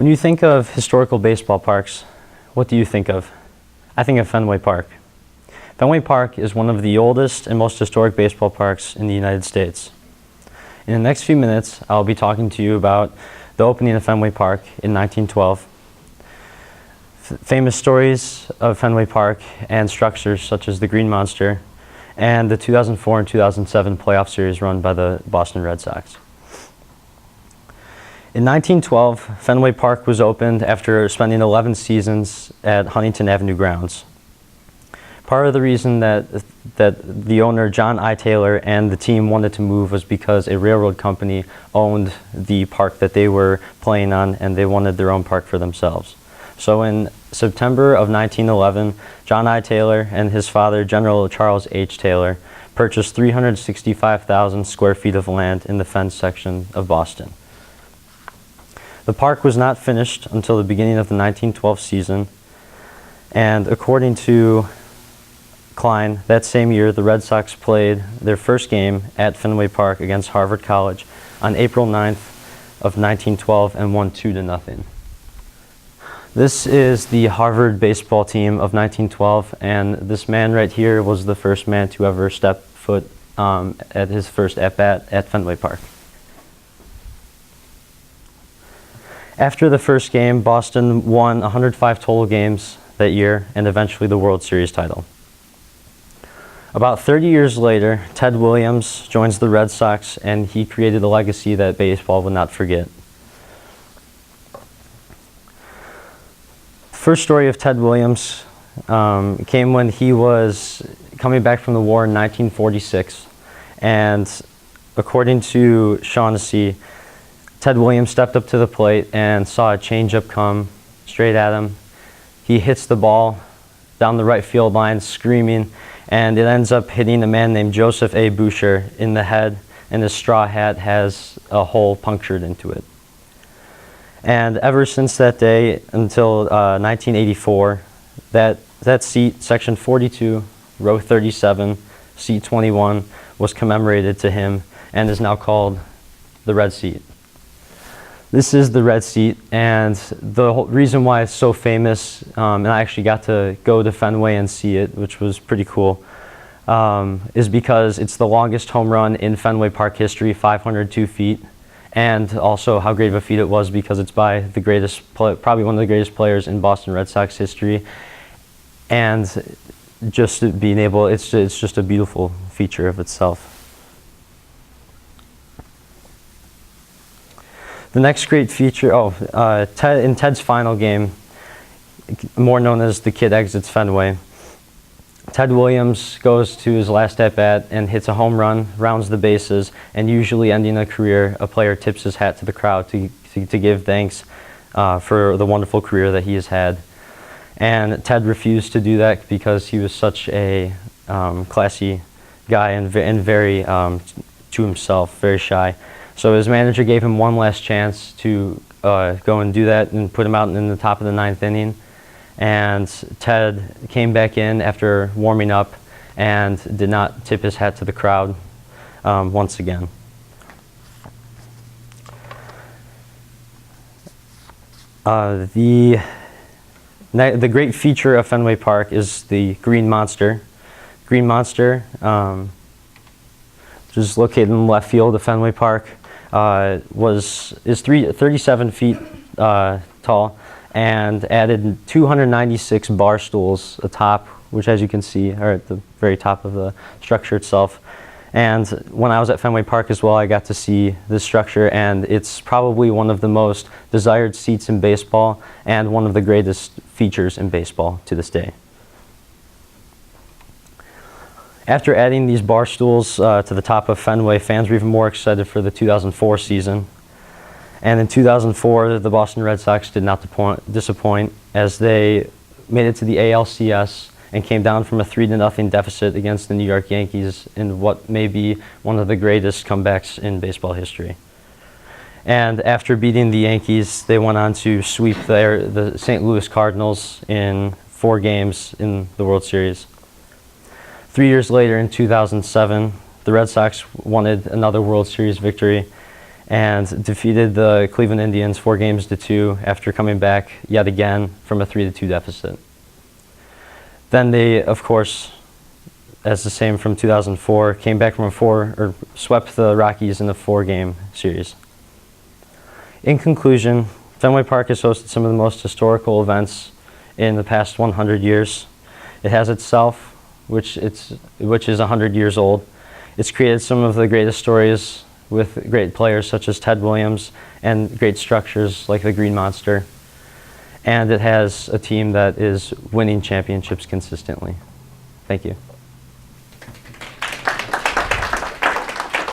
When you think of historical baseball parks, what do you think of? I think of Fenway Park. Fenway Park is one of the oldest and most historic baseball parks in the United States. In the next few minutes, I'll be talking to you about the opening of Fenway Park in 1912, famous stories of Fenway Park and structures such as the Green Monster, and the 2004 and 2007 playoff series run by the Boston Red Sox. In 1912, Fenway Park was opened after spending 11 seasons at Huntington Avenue grounds. Part of the reason that the owner, John I. Taylor, and the team wanted to move was because a railroad company owned the park that they were playing on, and they wanted their own park for themselves. So in September of 1911, John I. Taylor and his father, General Charles H. Taylor, purchased 365,000 square feet of land in the Fens section of Boston. The park was not finished until the beginning of the 1912 season, and according to Klein, that same year the Red Sox played their first game at Fenway Park against Harvard College on April 9th of 1912 and won 2-0. This is the Harvard baseball team of 1912, and this man right here was the first man to ever step foot at his first at-bat at Fenway Park. After the first game, Boston won 105 total games that year and eventually the World Series title. About 30 years later, Ted Williams joins the Red Sox, and he created a legacy that baseball would not forget. The first story of Ted Williams came when he was coming back from the war in 1946, and according to Shaughnessy, Ted Williams stepped up to the plate and saw a changeup come straight at him. He hits the ball down the right field line screaming, and it ends up hitting a man named Joseph A. Boucher in the head, and his straw hat has a hole punctured into it. And ever since that day until 1984, that seat, section 42, row 37, seat 21, was commemorated to him and is now called the Red Seat. This is the Red Seat, and the whole reason why it's so famous, and I actually got to go to Fenway and see it, which was pretty cool, is because it's the longest home run in Fenway Park history, 502 feet, and also how great of a feat it was because it's by the greatest, probably one of the greatest players in Boston Red Sox history, and just being able, it's just a beautiful feature of itself. The next great feature, in Ted's final game, more known as the Kid Exits Fenway, Ted Williams goes to his last at-bat and hits a home run, rounds the bases, and usually ending a career, a player tips his hat to the crowd to give thanks for the wonderful career that he has had. And Ted refused to do that because he was such a classy guy and very to himself, very shy. So his manager gave him one last chance to go and do that and put him out in the top of the 9th inning. And Ted came back in after warming up and did not tip his hat to the crowd once again. The great feature of Fenway Park is the Green Monster. Green Monster, which is located in left field of Fenway Park, is 37 feet tall and added 296 bar stools atop, which as you can see are at the very top of the structure itself. And when I was at Fenway Park as well, I got to see this structure, and it's probably one of the most desired seats in baseball and one of the greatest features in baseball to this day. After adding these bar stools to the top of Fenway, fans were even more excited for the 2004 season. And in 2004, the Boston Red Sox did not disappoint as they made it to the ALCS and came down from a 3-0 deficit against the New York Yankees in what may be one of the greatest comebacks in baseball history. And after beating the Yankees, they went on to sweep the St. Louis Cardinals in 4 games in the World Series. 3 years later, in 2007, the Red Sox wanted another World Series victory, and defeated the Cleveland Indians 4-2 after coming back yet again from a 3-2 deficit. Then they, of course, as the same from 2004, came back from swept the Rockies in a 4-game series. In conclusion, Fenway Park has hosted some of the most historical events in the past 100 years. It has itself, which is 100 years old. It's created some of the greatest stories with great players such as Ted Williams and great structures like the Green Monster. And it has a team that is winning championships consistently. Thank you.